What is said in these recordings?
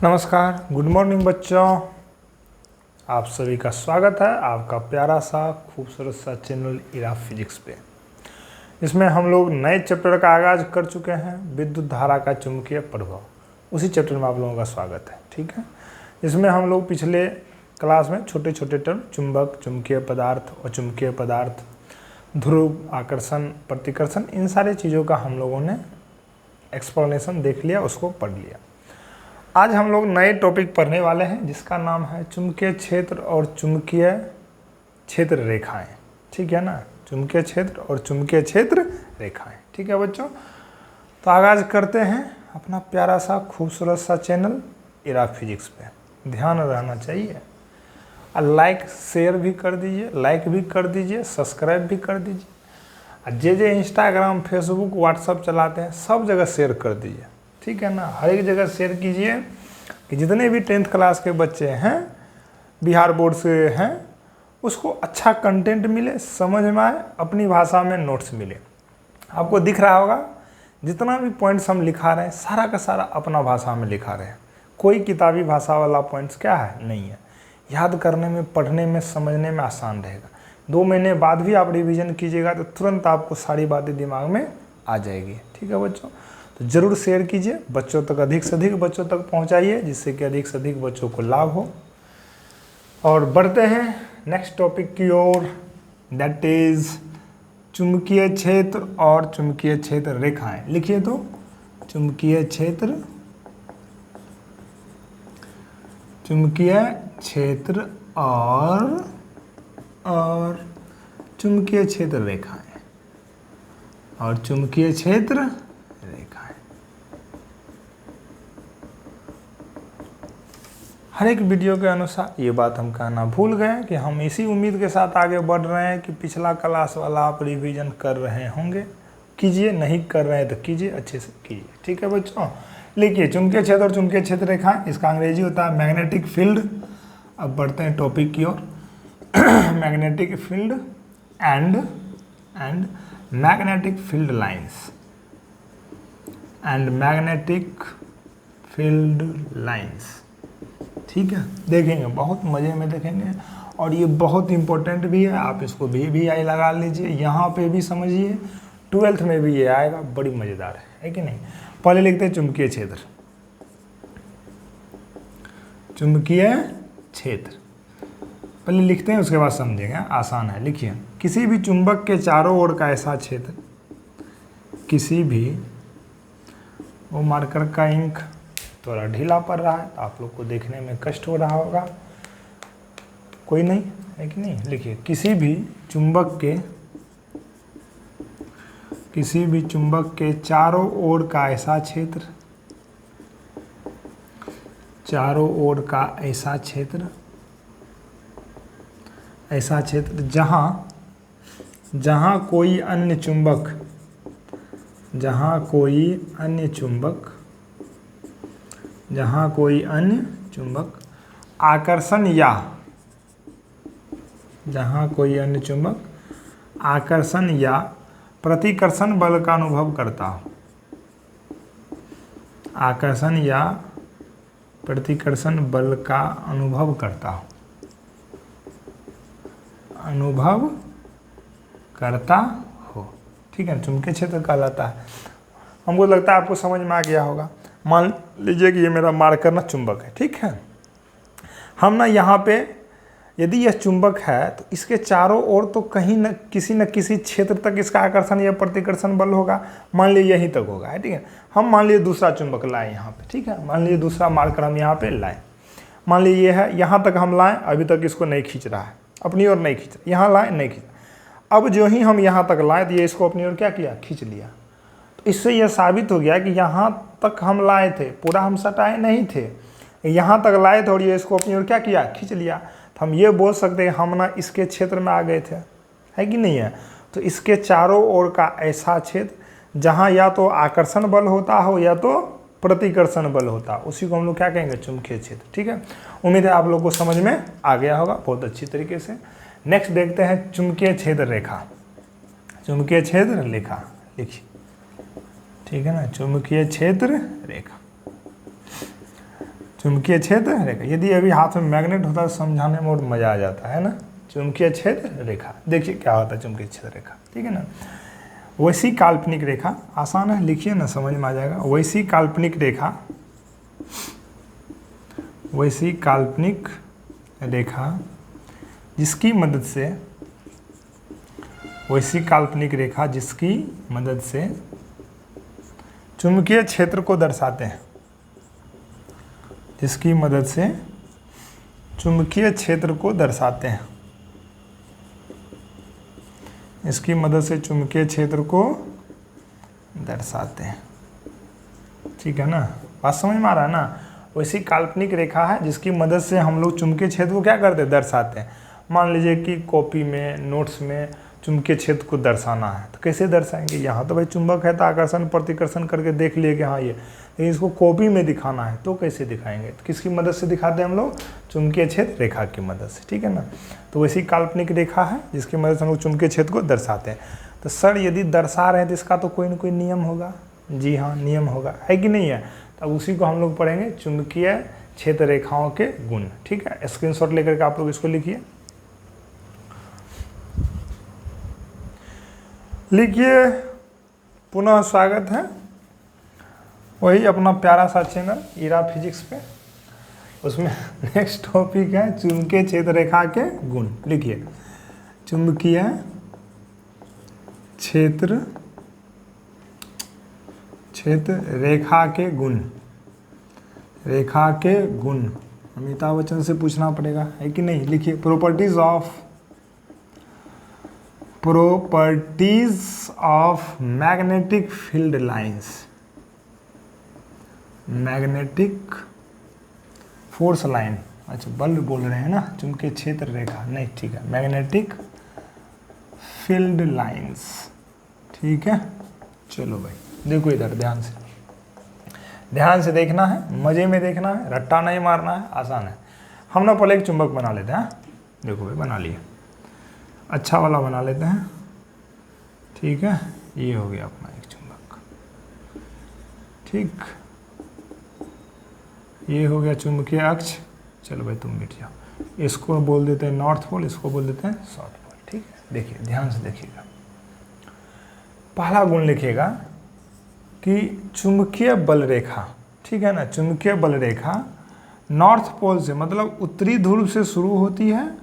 नमस्कार, good morning बच्चों। आप सभी का स्वागत है आपका प्यारा सा खूबसूरत सा चैनल इरा फिजिक्स पे। इसमें हम लोग नए चैप्टर का आगाज कर चुके हैं, विद्युत धारा का चुंबकीय प्रभाव। उसी चैप्टर में आप लोगों का स्वागत है, ठीक है। इसमें हम लोग पिछले क्लास में छोटे छोटे टर्म चुंबक, चुंबकीय पदार्थ, अचुंबकीय पदार्थ, ध्रुव, आकर्षण, प्रतिकर्षण, इन सारी चीज़ों का हम लोगों ने एक्सप्लेनेशन देख लिया, उसको पढ़ लिया। आज हम लोग नए टॉपिक पढ़ने वाले हैं जिसका नाम है चुंबकीय क्षेत्र और चुंबकीय क्षेत्र रेखाएं। ठीक है ना, चुंबकीय क्षेत्र और चुंबकीय क्षेत्र रेखाएं। ठीक है बच्चों, तो आगाज करते हैं अपना प्यारा सा खूबसूरत सा चैनल इरा फिजिक्स पे। ध्यान रहना चाहिए और लाइक शेयर भी कर दीजिए, लाइक भी कर दीजिए, सब्सक्राइब भी कर दीजिए। और जे इंस्टाग्राम, फेसबुक, व्हाट्सअप चलाते हैं सब जगह शेयर कर दीजिए, ठीक है ना। हर एक जगह शेयर कीजिए कि जितने भी 10th क्लास के बच्चे हैं, बिहार बोर्ड से हैं, उसको अच्छा कंटेंट मिले, समझ में आए, अपनी भाषा में नोट्स मिले। आपको दिख रहा होगा जितना भी पॉइंट्स हम लिखा रहे हैं सारा का सारा अपना भाषा में लिखा रहे हैं। कोई किताबी भाषा वाला पॉइंट्स क्या है, नहीं है। याद करने में, पढ़ने में, समझने में आसान रहेगा। 2 महीने बाद भी आप रिवीजन कीजिएगा तो तुरंत आपको सारी बातें दिमाग में आ जाएगी। ठीक है बच्चों, तो ज़रूर शेयर कीजिए, बच्चों तक अधिक से अधिक बच्चों तक पहुंचाइए, जिससे कि अधिक से अधिक बच्चों को लाभ हो। और बढ़ते हैं नेक्स्ट टॉपिक की ओर, दैट इज चुंबकीय क्षेत्र और चुंबकीय क्षेत्र रेखाएं। लिखिए तो, चुंबकीय क्षेत्र, चुंबकीय क्षेत्र और चुंबकीय क्षेत्र रेखाएं, और चुंबकीय क्षेत्र रेखाएं। हर एक वीडियो के अनुसार ये बात हम कहना भूल गए कि हम इसी उम्मीद के साथ आगे बढ़ रहे हैं कि पिछला क्लास वाला आप रिवीजन कर रहे होंगे। कीजिए, नहीं कर रहे हैं तो कीजिए, अच्छे से कीजिए। ठीक है बच्चों, लिखिए चुंबकीय क्षेत्र और चुंबकीय क्षेत्र रेखाएं। इसका अंग्रेजी होता है मैग्नेटिक फील्ड। अब बढ़ते हैं टॉपिक की ओर। Magnetic field and magnetic field lines, and magnetic field lines. ठीक है, देखेंगे, बहुत मज़े में देखेंगे। और ये बहुत इंपॉर्टेंट भी है, आप इसको भी आई लगा लीजिए, यहाँ पे भी समझिए, 12th में भी ये आएगा, बड़ी मज़ेदार है कि नहीं। पहले लिखते हैं चुंबकीय क्षेत्र। चुंबकीय क्षेत्र पहले लिखते हैं, उसके बाद समझेंगे, आसान है। लिखिए, किसी भी चुंबक के चारों ओर का ऐसा क्षेत्र, किसी भी, वो मार्कर का इंक थोड़ा ढीला पड़ रहा है तो आप लोग को देखने में कष्ट हो रहा होगा, कोई नहीं है कि नहीं। लिखिए, किसी भी चुंबक के चारों ओर का ऐसा क्षेत्र, चारों ओर का ऐसा क्षेत्र जहां कोई अन्य चुंबक आकर्षण या प्रतिकर्षण बल का अनुभव करता हो, आकर्षण या प्रतिकर्षण बल का अनुभव करता हो। ठीक है, चुंबकीय क्षेत्र कहलाता है। हमको लगता है आपको समझ में आ गया होगा। मान लीजिए कि ये मेरा मार्कर ना चुंबक है, ठीक है। हम ना यहाँ पे, यदि यह चुंबक है तो इसके चारों ओर तो कहीं न किसी क्षेत्र तक इसका आकर्षण या प्रतिकर्षण बल होगा। मान लीजिए यहीं तक होगा, ठीक है। हम मान लीजिए दूसरा चुंबक लाए यहाँ पे, ठीक है। मान लीजिए दूसरा मार्कर हम यहाँ पे लाए, मान लीजिए ये है, यहाँ तक हम लाएँ, अभी तक इसको नहीं खींच रहा है, अपनी ओर नहीं खींच, यहाँ लाए, नहीं खींच। अब जो ही हम यहाँ तक लाए तो ये इसको अपनी ओर क्या किया, खींच लिया। तो इससे यह साबित हो गया कि यहाँ तक हम लाए थे, पूरा हम सटाए नहीं थे, यहाँ तक लाए थे और ये इसको अपनी ओर क्या किया, खींच लिया। तो हम ये बोल सकते हैं हम ना इसके क्षेत्र में आ गए थे, है कि नहीं है। तो इसके चारों ओर का ऐसा क्षेत्र जहाँ या तो आकर्षण बल होता हो या तो प्रतिकर्षण बल होता, उसी को हम लोग क्या कहेंगे, चुंबकीय क्षेत्र। ठीक है, उम्मीद है आप लोग को समझ में आ गया होगा बहुत अच्छी तरीके से। नेक्स्ट देखते हैं चुंबकीय क्षेत्र रेखा। चुंबकीय क्षेत्र रेखा लिखिए, ठीक है ना, चुंबकीय क्षेत्र रेखा। चुंबकीय क्षेत्र रेखा। यदि अभी हाथ में मैग्नेट होता तो समझाने में और मजा आ जाता है ना। चुंबकीय क्षेत्र रेखा, देखिए क्या होता है चुंबकीय क्षेत्र रेखा, ठीक है ना। वैसी काल्पनिक रेखा, आसान है, लिखिए ना, समझ में आ जाएगा। वैसी काल्पनिक रेखा, वैसी काल्पनिक रेखा जिसकी मदद से, वैसी काल्पनिक रेखा जिसकी मदद से चुंबकीय क्षेत्र को दर्शाते हैं, जिसकी मदद से चुंबकीय क्षेत्र को दर्शाते हैं, इसकी मदद से चुंबकीय क्षेत्र को दर्शाते हैं, ठीक है ना। बात समझ में आ रहा है ना। वैसी काल्पनिक रेखा है जिसकी मदद से हम लोग चुंबकीय क्षेत्र को क्या करते हैं, दर्शाते हैं। मान लीजिए कि कॉपी में, नोट्स में चुंबकीय क्षेत्र को दर्शाना है तो कैसे दर्शाएंगे। यहाँ तो भाई चुंबक है तो आकर्षण प्रतिकर्षण करके देख लिए कि हाँ ये, लेकिन इसको कॉपी में दिखाना है तो कैसे दिखाएंगे, तो किसकी मदद से दिखाते हैं हम लोग, चुंबकीय क्षेत्र रेखा की मदद से, ठीक है ना। तो वैसी काल्पनिक रेखा है जिसकी मदद से हम लोग चुंबकीय क्षेत्र को दर्शाते हैं। तो सर यदि दर्शा रहे हैं तो इसका तो कोई ना कोई नियम होगा। जी हाँ, नियम होगा, है कि नहीं है। तब उसी को हम लोग पढ़ेंगे, चुंबकीय क्षेत्र रेखाओं के गुण, ठीक है। स्क्रीनशॉट लेकर के आप लोग इसको लिखिए। लिखिए, पुनः स्वागत है वही अपना प्यारा सा चैनल ईरा फिजिक्स पे। उसमें नेक्स्ट टॉपिक है चुंबकीय क्षेत्र रेखा के गुण। लिखिए, चुंबकीय क्षेत्र रेखा के गुण, रेखा के गुण। अमिताभ बच्चन से पूछना पड़ेगा, है कि नहीं। लिखिए, properties of magnetic field lines, magnetic force line. अच्छा, बल्ब बोल रहे हैं ना, चुंबकीय क्षेत्र रेखा नहीं, ठीक है, मैग्नेटिक फील्ड लाइंस, ठीक है। चलो भाई देखो इधर, ध्यान से देखना है, मजे में देखना है, रट्टा नहीं मारना है, आसान है। हम ना पहले एक चुंबक बना लेते हैं। देखो भाई, बना लिए, अच्छा वाला बना लेते हैं, ठीक है। ये हो गया अपना एक चुंबक, ठीक। ये हो गया चुंबकीय अक्ष। चलो भाई तुम मिट जाओ। इसको बोल देते हैं नॉर्थ पोल, इसको बोल देते हैं साउथ पोल, ठीक है। देखिए, ध्यान से देखिएगा। पहला गुण लिखिएगा कि चुंबकीय बल रेखा, ठीक है ना, चुंबकीय बल रेखा नॉर्थ पोल से, मतलब उत्तरी ध्रुव से शुरू होती है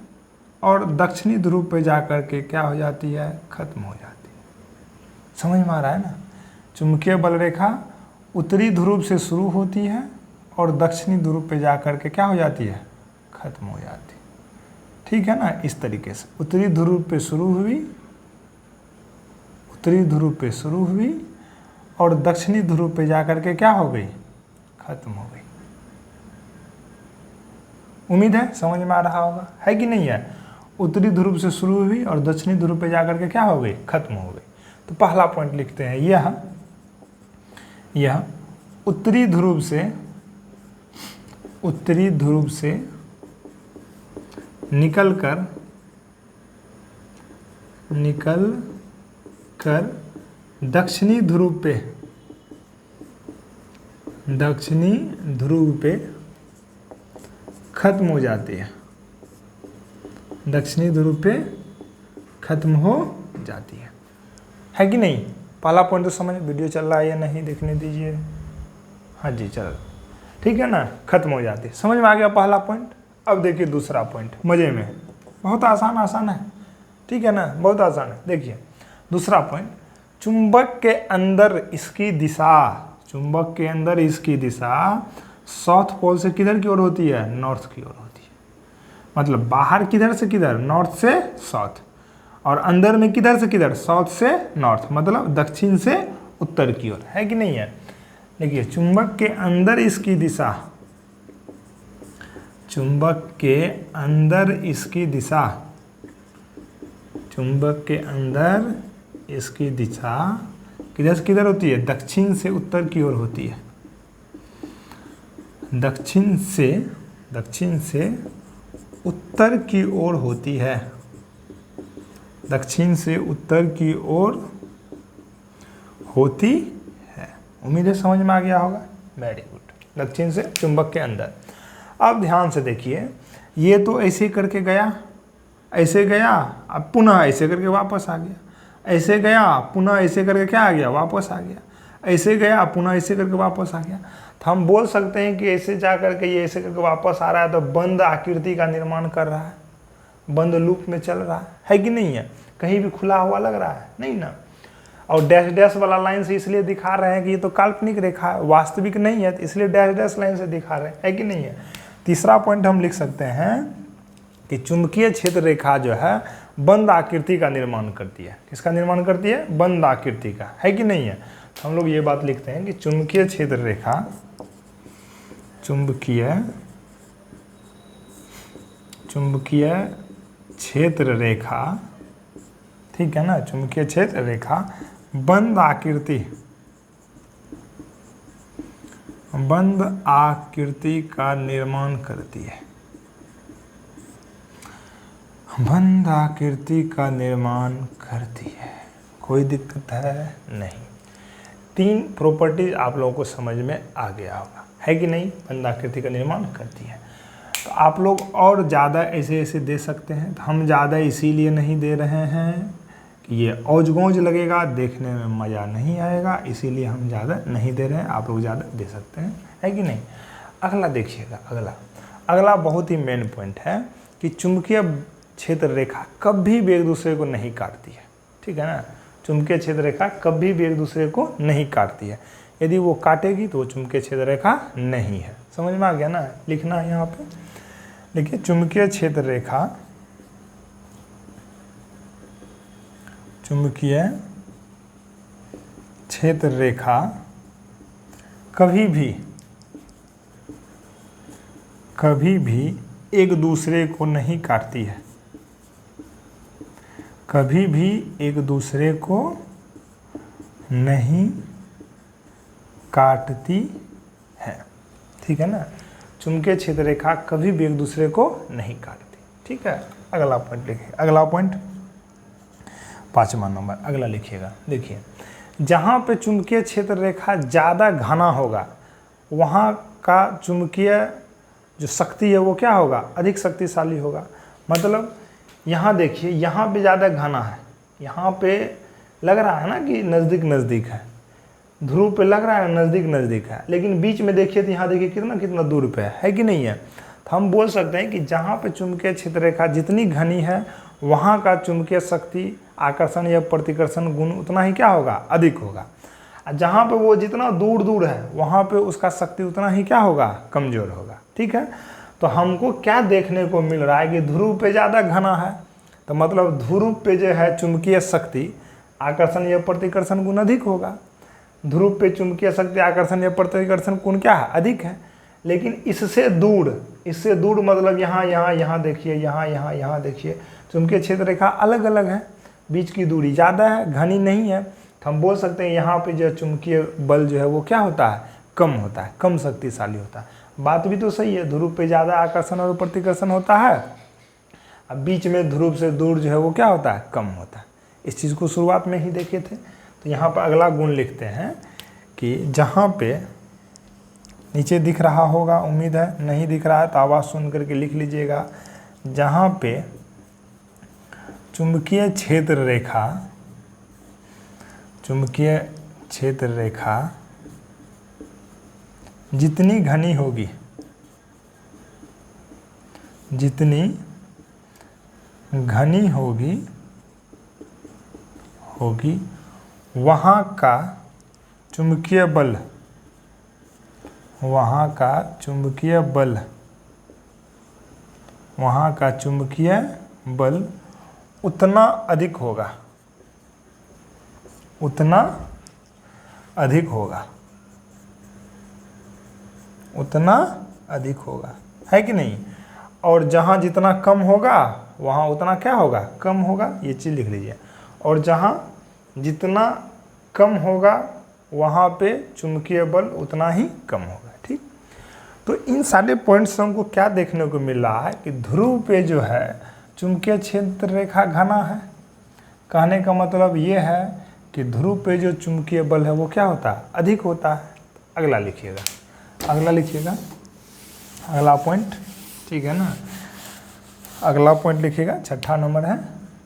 और दक्षिणी ध्रुव पे जाकर के क्या हो जाती है, खत्म हो जाती है। समझ में आ रहा है ना। चुंबकीय बल रेखा उत्तरी ध्रुव से शुरू होती है और दक्षिणी ध्रुव पे जाकर के क्या हो जाती है, खत्म हो जाती है, ठीक है ना। इस तरीके से उत्तरी ध्रुव पे शुरू हुई, उत्तरी ध्रुव पे शुरू हुई और दक्षिणी ध्रुव पे जाकर के क्या हो गई, खत्म हो गई। उम्मीद है समझ में आ रहा होगा, है कि नहीं है। उत्तरी ध्रुव से शुरू हुई और दक्षिणी ध्रुव पे जाकर के क्या हो गई, खत्म हो गई। तो पहला पॉइंट लिखते हैं, यह उत्तरी ध्रुव से निकल कर दक्षिणी ध्रुव पे खत्म हो जाती है, दक्षिणी ध्रुव पे खत्म हो जाती है कि नहीं। पहला पॉइंट तो समझ, वीडियो चल रहा है या नहीं देखने दीजिए। हाँ जी, चलो ठीक है ना, खत्म हो जाती है। समझ में आ गया पहला पॉइंट। अब देखिए दूसरा पॉइंट, मजे में, बहुत आसान है, ठीक है ना, बहुत आसान है। देखिए दूसरा पॉइंट, चुंबक के अंदर इसकी दिशा साउथ पोल से किधर की ओर होती है, नॉर्थ की ओर होती है। मतलब बाहर किधर से किधर, नॉर्थ से साउथ, और अंदर में किधर से किधर, साउथ से नॉर्थ, मतलब दक्षिण से उत्तर की ओर, है कि नहीं है। देखिए चुंबक के अंदर इसकी दिशा, चुंबक के अंदर इसकी दिशा किधर से किधर होती है, दक्षिण से उत्तर की ओर होती है। दक्षिण से उत्तर की ओर होती है, दक्षिण से उत्तर की ओर होती है। उम्मीद है समझ में आ गया होगा। Very good. दक्षिण से चुंबक के अंदर। अब ध्यान से देखिए, ये तो ऐसे करके गया, ऐसे गया, अब पुनः ऐसे करके वापस आ गया, ऐसे गया पुनः ऐसे करके क्या आ गया, वापस आ गया, ऐसे गया पुनः ऐसे करके वापस आ गया। तो हम बोल सकते हैं कि ऐसे जा करके ये ऐसे करके वापस आ रहा है, तो बंद आकृति का निर्माण कर रहा है, बंद लूप में चल रहा है कि नहीं है? कहीं भी खुला हुआ लग रहा है नहीं ना। और डैश डैश वाला लाइन से इसलिए दिखा रहे हैं कि ये तो काल्पनिक रेखा है, वास्तविक नहीं है, तो इसलिए डैश डैश लाइन से दिखा रहे हैं, है कि नहीं है? तीसरा पॉइंट हम लिख सकते हैं कि चुंबकीय क्षेत्र रेखा जो है बंद आकृति का निर्माण करती है। किसका निर्माण करती है? बंद आकृति का, है कि नहीं है? तो हम लोग ये बात लिखते हैं कि चुंबकीय क्षेत्र रेखा, चुंबकीय क्षेत्र रेखा, ठीक है ना, चुंबकीय क्षेत्र रेखा बंद आकृति का निर्माण करती है, बंद आकृति का निर्माण करती है। कोई दिक्कत है नहीं। 3 प्रॉपर्टीज आप लोगों को समझ में आ गया होगा, है कि नहीं? बंद आकृति का निर्माण करती है। तो आप लोग और ज़्यादा ऐसे ऐसे दे सकते हैं, तो हम ज़्यादा इसीलिए नहीं दे रहे हैं कि ये औज गौज लगेगा, देखने में मज़ा नहीं आएगा, इसीलिए हम ज़्यादा नहीं दे रहे हैं। आप लोग ज़्यादा दे सकते हैं, है कि नहीं? अगला देखिएगा, अगला बहुत ही मेन पॉइंट है कि चुंबकीय क्षेत्र रेखा कभी भी एक दूसरे को नहीं काटती है, ठीक है ना। चुंबकीय क्षेत्र रेखा कभी भी एक दूसरे को नहीं काटती है। यदि वो काटेगी तो वो चुंबकीय क्षेत्र रेखा नहीं है। समझ में आ गया ना? लिखना है यहाँ पे, देखिए चुंबकीय क्षेत्र रेखा, चुंबकीय क्षेत्र रेखा कभी भी एक दूसरे को नहीं काटती है, कभी भी एक दूसरे को नहीं काटती है, ठीक है ना। चुंबकीय क्षेत्र रेखा कभी भी एक दूसरे को नहीं काटती, ठीक है। अगला पॉइंट लिखिए, अगला पॉइंट 5वां नंबर, अगला लिखिएगा। देखिए, जहाँ पे चुंबकीय क्षेत्र रेखा ज़्यादा घना होगा वहाँ का चुंबकीय जो शक्ति है वो क्या होगा? अधिक शक्तिशाली होगा। मतलब यहाँ देखिए, यहाँ पे ज़्यादा घना है, यहाँ पे लग रहा है ना कि नज़दीक नज़दीक है, ध्रुव पे लग रहा है नज़दीक नज़दीक है, लेकिन बीच में देखिए तो यहाँ देखिए कितना दूर पे है कि नहीं है। तो हम बोल सकते हैं कि जहाँ पे चुंबकीय क्षेत्र रेखा जितनी घनी है वहाँ का चुंबकीय शक्ति, आकर्षण या प्रतिकर्षण गुण उतना ही क्या होगा? अधिक होगा। जहाँ पे वो जितना दूर है वहाँ पे उसका शक्ति उतना ही क्या होगा? कमज़ोर होगा, ठीक है। तो हमको क्या देखने को मिल रहा है कि ध्रुव पे ज़्यादा घना है, तो मतलब ध्रुव पे जो है चुंबकीय शक्ति, आकर्षण या प्रतिकर्षण गुण अधिक होगा। ध्रुव पे चुंबकीय शक्ति, आकर्षण या प्रतिकर्षण गुण क्या है? अधिक है। लेकिन इससे दूर मतलब यहाँ देखिए, यहाँ देखिए, चुंबकीय क्षेत्र रेखा अलग अलग है, बीच की दूरी ज़्यादा है, घनी नहीं है। तो हम बोल सकते हैं यहाँ पे जो चुंबकीय बल जो है वो क्या होता है? कम होता है, कम शक्तिशाली होता है। बात भी तो सही है, ध्रुव पे ज़्यादा आकर्षण और प्रतिकर्षण होता है, अब बीच में ध्रुव से दूर जो है वो क्या होता है? कम होता है। इस चीज़ को शुरुआत में ही देखे थे। तो यहाँ पर अगला गुण लिखते हैं कि जहाँ पे नीचे दिख रहा होगा, उम्मीद है, नहीं दिख रहा है तो आवाज़ सुन करके लिख लीजिएगा। जहाँ पे चुंबकीय क्षेत्र रेखा जितनी घनी होगी, वहाँ का चुंबकीय बल उतना अधिक होगा, है कि नहीं। और जहाँ जितना कम होगा वहाँ उतना क्या होगा? कम होगा, ये चीज़ लिख लीजिए। और जहाँ जितना कम होगा वहाँ पे चुंबकीय बल उतना ही कम होगा, ठीक। तो इन सारे पॉइंट्स से हमको क्या देखने को मिल रहा है कि ध्रुव पे जो है चुंबकीय क्षेत्र रेखा घना है। कहने का मतलब ये है कि ध्रुव पे जो चुंबकीय बल है वो क्या होता है? अधिक होता है। अगला लिखिएगा, अगला लिखिएगा, अगला पॉइंट, ठीक है ना। अगला पॉइंट लिखिएगा, छठा नंबर है,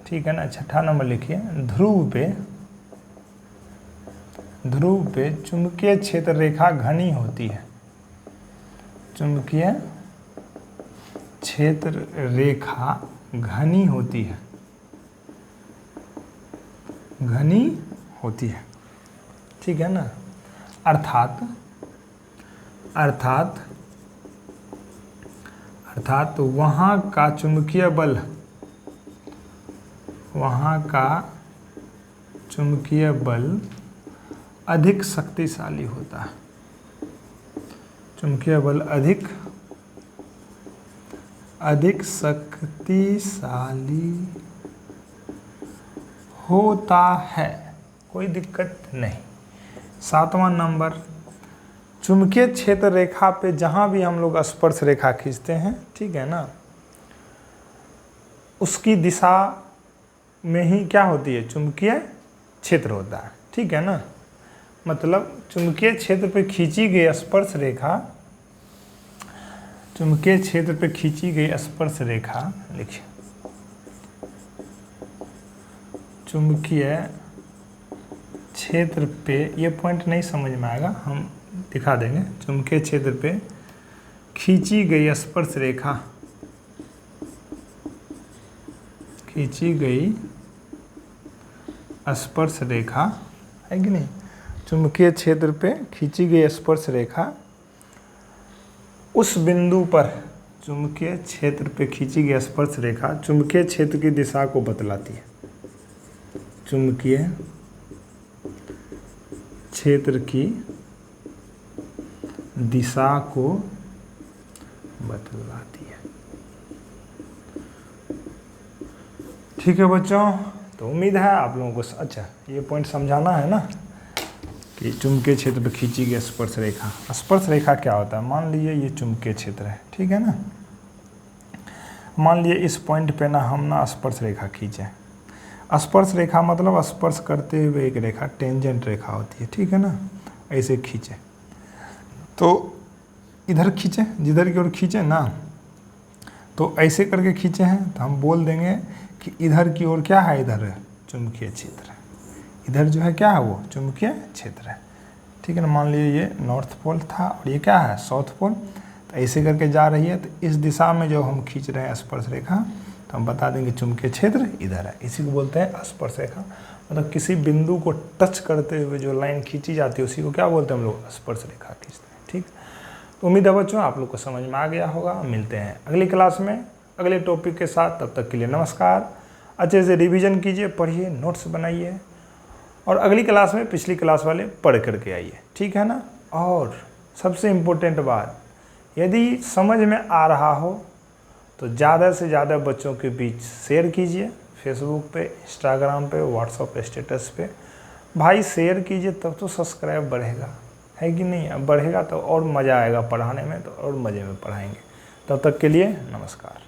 ठीक है ना। छठा नंबर लिखिए, ध्रुव पे चुंबकीय क्षेत्र रेखा घनी होती है। चुंबकीय क्षेत्र रेखा घनी होती है, घनी होती है, ठीक है ना। अर्थात वहाँ का चुंबकीय बल, वहाँ का चुंबकीय बल अधिक शक्तिशाली होता है। चुंबकीय बल अधिक शक्तिशाली होता है, कोई दिक्कत नहीं। सातवां नंबर, चुंबकीय क्षेत्र रेखा पे जहाँ भी हम लोग स्पर्श रेखा खींचते हैं, ठीक है ना, उसकी दिशा में ही क्या होती है, चुंबकीय क्षेत्र होता है, ठीक है ना। मतलब चुंबकीय क्षेत्र पे खींची गई स्पर्श रेखा, चुंबकीय क्षेत्र पे खींची गई स्पर्श रेखा, लिखिए, चुंबकीय क्षेत्र पे, ये पॉइंट नहीं समझ में आएगा, हम दिखा देंगे। चुंबकीय क्षेत्र पे खींची गई स्पर्श रेखा, खींची गई स्पर्श रेखा है कि नहीं, चुंबकीय क्षेत्र पे खींची गई स्पर्श रेखा उस बिंदु पर, चुंबकीय क्षेत्र पे खींची गई स्पर्श रेखा चुंबकीय क्षेत्र की दिशा को बतलाती है। चुंबकीय क्षेत्र की दिशा को बतलाती है, ठीक है बच्चों। तो उम्मीद है आप लोगों को अच्छा ये पॉइंट समझाना है ना कि चुंबकीय क्षेत्र पर खींची गई स्पर्श रेखा, स्पर्श रेखा क्या होता है। मान लीजिए ये चुंबकीय क्षेत्र है, ठीक है ना। मान लीजिए इस पॉइंट पे ना हम ना स्पर्श रेखा खींचे। स्पर्श रेखा मतलब स्पर्श करते हुए एक रेखा, टेंजेंट रेखा होती है, ठीक है ना। ऐसे खींचे तो इधर खींचे, जिधर की ओर खींचे ना, तो ऐसे करके खींचे हैं तो हम बोल देंगे कि इधर की ओर क्या है, इधर चुंबकीय क्षेत्र है, इधर जो है क्या है, वो चुंबकीय क्षेत्र है, ठीक है ना। मान लीजिए ये नॉर्थ पोल था और ये क्या है, साउथ पोल, तो ऐसे करके जा रही है, तो इस दिशा में जो हम खींच रहे हैं स्पर्श रेखा, तो हम बता देंगे चुंबकीय क्षेत्र इधर है। इसी को बोलते हैं स्पर्श रेखा। मतलब किसी बिंदु को टच करते हुए जो लाइन खींची जाती है उसी को क्या बोलते हैं हम लोग, स्पर्श रेखा खींचते हैं, ठीक। तो उम्मीद है बच्चों आप लोग को समझ में आ गया होगा। मिलते हैं अगली क्लास में अगले टॉपिक के साथ, तब तक के लिए नमस्कार। अच्छे से रिवीजन कीजिए, पढ़िए, नोट्स बनाइए और अगली क्लास में पिछली क्लास वाले पढ़ करके आइए, ठीक है ना। और सबसे इम्पोर्टेंट बात, यदि समझ में आ रहा हो तो ज़्यादा से ज़्यादा बच्चों के बीच शेयर कीजिए, फेसबुक पे, इंस्टाग्राम पे, व्हाट्सएप स्टेटस पे। भाई शेयर कीजिए तब तो सब्सक्राइब बढ़ेगा, है कि नहीं। अब बढ़ेगा तो और मज़ा आएगा पढ़ाने में, तो और मज़े में पढ़ाएंगे। तब तक के लिए नमस्कार।